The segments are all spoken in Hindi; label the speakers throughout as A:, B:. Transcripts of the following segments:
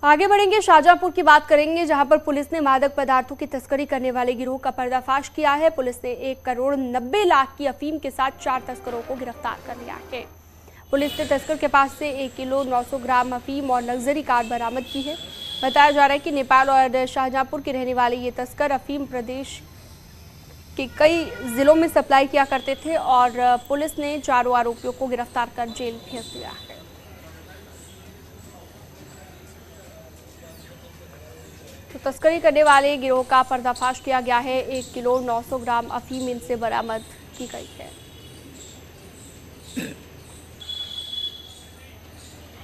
A: आगे बढ़ेंगे, शाहजहांपुर की बात करेंगे, जहां पर पुलिस ने मादक पदार्थों की तस्करी करने वाले गिरोह का पर्दाफाश किया है। पुलिस ने 1,90,00,000 की अफीम के साथ 4 तस्करों को गिरफ्तार कर लिया है। पुलिस ने तस्कर के पास से 1 किलो 900 ग्राम अफीम और लग्जरी कार बरामद की है। बताया जा रहा है कि नेपाल और शाहजहांपुर के रहने वाले ये तस्कर अफीम प्रदेश के कई जिलों में सप्लाई किया करते थे और पुलिस ने चारों आरोपियों को गिरफ्तार कर जेल भेज दिया है। तो तस्करी करने वाले गिरोह का पर्दाफाश किया गया है। 1 किलो 900 ग्राम अफीम इनसे बरामद की गई है।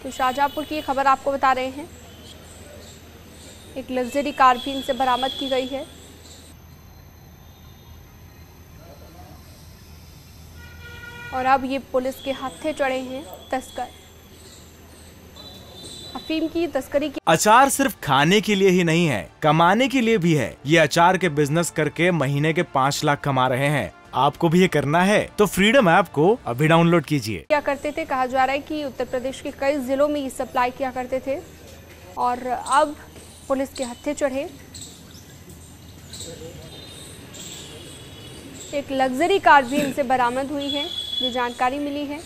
A: तो शाहजहांपुर की खबर आपको बता रहे हैं, एक लग्जरी कार भी इनसे बरामद की गई है। और अब ये पुलिस के हत्थे चढ़े हैं तस्कर। अफीम की तस्करी की।
B: अचार सिर्फ खाने के लिए ही नहीं है, कमाने के लिए भी है। ये अचार के बिजनेस करके महीने के 5 लाख कमा रहे हैं। आपको भी ये करना है तो फ्रीडम ऐप को अभी डाउनलोड कीजिए।
A: क्या करते थे, कहा जा रहा है कि उत्तर प्रदेश के कई जिलों में ये सप्लाई किया करते थे और अब पुलिस के हत्थे चढ़े। एक लग्जरी कार भी इनसे बरामद हुई है, जो जानकारी मिली है।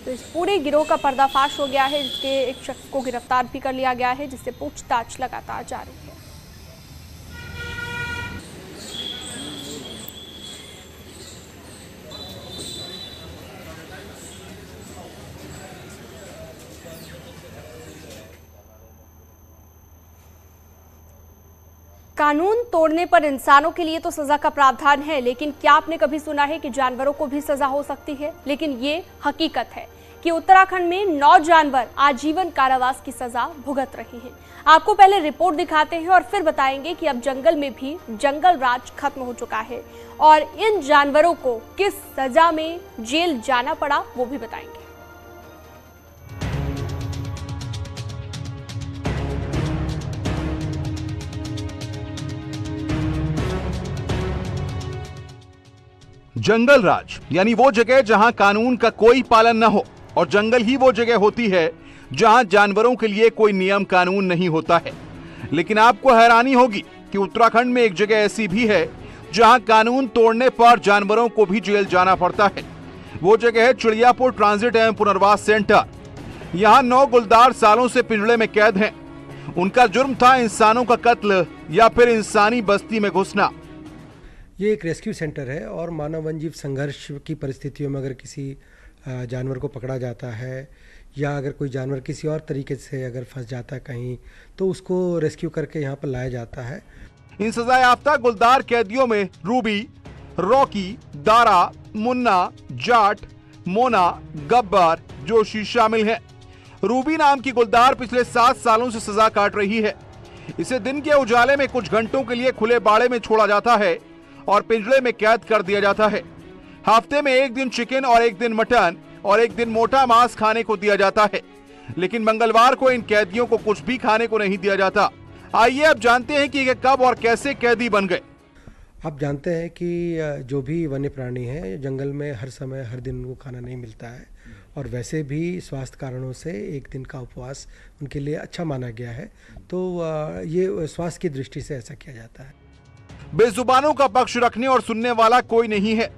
A: तो इस पूरे गिरोह का पर्दाफाश हो गया है, जिसके एक शख्स को गिरफ्तार भी कर लिया गया है, जिससे पूछताछ लगातार जारी है। कानून तोड़ने पर इंसानों के लिए तो सजा का प्रावधान है, लेकिन क्या आपने कभी सुना है कि जानवरों को भी सजा हो सकती है? लेकिन ये हकीकत है कि उत्तराखंड में 9 जानवर आजीवन कारावास की सजा भुगत रहे हैं। आपको पहले रिपोर्ट दिखाते हैं और फिर बताएंगे कि अब जंगल में भी जंगल राज खत्म हो चुका है और इन जानवरों को किस सजा में जेल जाना पड़ा वो भी बताएंगे।
C: जंगल राज यानी वो जगह जहां कानून का कोई पालन न हो, और जंगल ही वो जगह होती है जहां जानवरों के लिए कोई नियम कानून नहीं होता है। लेकिन आपको हैरानी होगी कि उत्तराखंड में एक जगह ऐसी भी है जहां कानून तोड़ने पर जानवरों को भी जेल जाना पड़ता है। वो जगह है चिड़ियापुर ट्रांजिट एवं पुनर्वास सेंटर। यहाँ 9 गुलदार सालों से पिंजड़े में कैद हैं। उनका जुर्म था इंसानों का कत्ल या फिर इंसानी बस्ती में घुसना।
D: ये एक रेस्क्यू सेंटर है और मानव वन जीव संघर्ष की परिस्थितियों में अगर किसी जानवर को पकड़ा जाता है या अगर कोई जानवर किसी और तरीके से अगर फंस जाता है कहीं, तो उसको रेस्क्यू करके यहाँ पर लाया जाता है।
C: इन सजा याफ्ता गुलदार कैदियों में रूबी, रॉकी, दारा, मुन्ना, जाट, मोना, गब्बर, जोशी शामिल हैं। रूबी नाम की गुलदार पिछले 7 सालों से सजा काट रही है। इसे दिन के उजाले में कुछ घंटों के लिए खुले बाड़े में छोड़ा जाता है और पिंजड़े में कैद कर दिया जाता है। हफ्ते में 1 दिन चिकन और 1 दिन मटन और 1 दिन मोटा मांस खाने को दिया जाता है। लेकिन मंगलवार को इन कैदियों को कुछ भी खाने को नहीं दिया जाता। आइए अब जानते हैं कि ये कब और कैसे कैदी बन गए।
D: आप जानते हैं कि जो भी वन्य प्राणी हैं जंगल में हर समय हर दिन उनको खाना नहीं मिलता है और वैसे भी स्वास्थ्य कारणों से 1 दिन का उपवास उनके लिए अच्छा माना गया है। तो ये स्वास्थ्य की दृष्टि से ऐसा किया जाता है।
C: बेजुबानों का पक्ष रखने और सुनने वाला कोई नहीं है।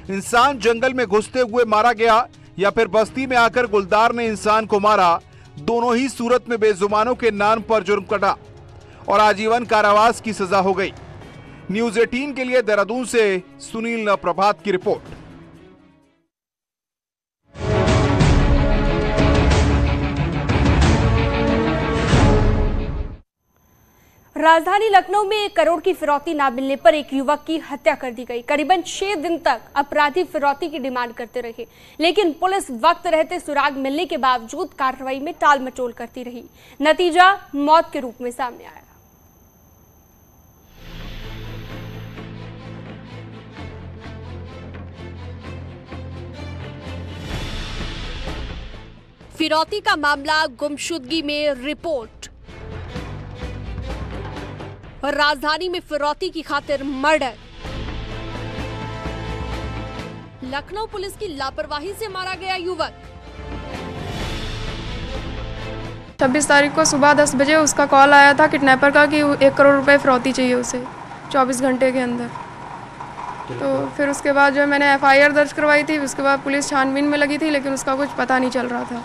C: इंसान जंगल में घुसते हुए मारा गया या फिर बस्ती में आकर गुलदार ने इंसान को मारा, दोनों ही सूरत में बेजुबानों के नाम पर जुर्म कटा और आजीवन कारावास की सजा हो गई। न्यूज़ 18 के लिए देहरादून से सुनील प्रभात की रिपोर्ट।
A: राजधानी लखनऊ में 1 करोड़ की फिरौती ना मिलने पर एक युवक की हत्या कर दी गई। करीबन 6 दिन तक अपराधी फिरौती की डिमांड करते रहे, लेकिन पुलिस वक्त रहते सुराग मिलने के बावजूद कार्रवाई में टाल मटोल करती रही। नतीजा मौत के रूप में सामने आया। फिरौती का मामला, गुमशुदगी में रिपोर्ट। राजधानी में फिरौती की खातिर मर्डर। लखनऊ पुलिस की लापरवाही से मारा गया युवक।
E: 26 तारीख को सुबह 10 बजे उसका कॉल आया था किडनैपर का कि 1 करोड़ रुपए फिरौती चाहिए उसे 24 घंटे के अंदर। तो फिर उसके बाद जो है मैंने FIR दर्ज करवाई थी। उसके बाद पुलिस छानबीन में लगी थी, लेकिन उसका कुछ पता नहीं चल रहा था।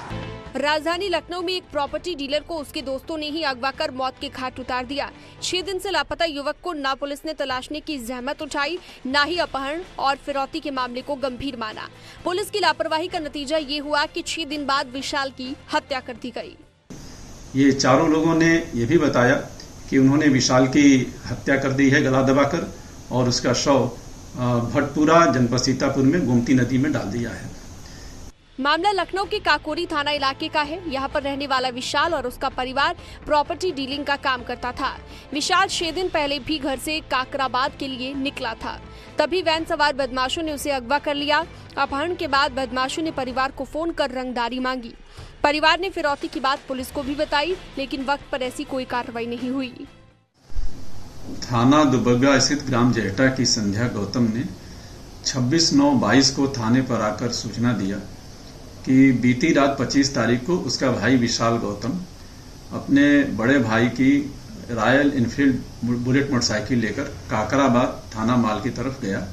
A: राजधानी लखनऊ में एक प्रॉपर्टी डीलर को उसके दोस्तों ने ही अगवा कर मौत के घाट उतार दिया। 6 दिन से लापता युवक को ना पुलिस ने तलाशने की जहमत उठाई, ना ही अपहरण और फिरौती के मामले को गंभीर माना। पुलिस की लापरवाही का नतीजा ये हुआ कि 6 दिन बाद विशाल की हत्या कर दी गई।
F: ये चारों लोगों ने ये भी बताया कि उन्होंने विशाल की हत्या कर दी है गला दबाकर, और उसका शव भटपुरा जनपद सीतापुर में गोमती नदी में डाल दिया है।
A: मामला लखनऊ के काकोरी थाना इलाके का है। यहाँ पर रहने वाला विशाल और उसका परिवार प्रॉपर्टी डीलिंग का काम करता था। विशाल 6 दिन पहले भी घर से काकराबाद के लिए निकला था, तभी वैन सवार बदमाशों ने उसे अगवा कर लिया। अपहरण के बाद बदमाशों ने परिवार को फोन कर रंगदारी मांगी। परिवार ने फिरौती की बात पुलिस को भी बताई, लेकिन वक्त पर ऐसी कोई कार्रवाई नहीं हुई।
F: थाना दुबग्गा स्थित ग्राम जेहटा की संध्या गौतम ने 26/9/22 को थाने पर आकर सूचना दिया कि बीती रात 25 तारीख को उसका भाई विशाल गौतम अपने बड़े भाई की रॉयल एनफील्ड बुलेट मोटरसाइकिल लेकर काकराबाद थाना माल की तरफ गया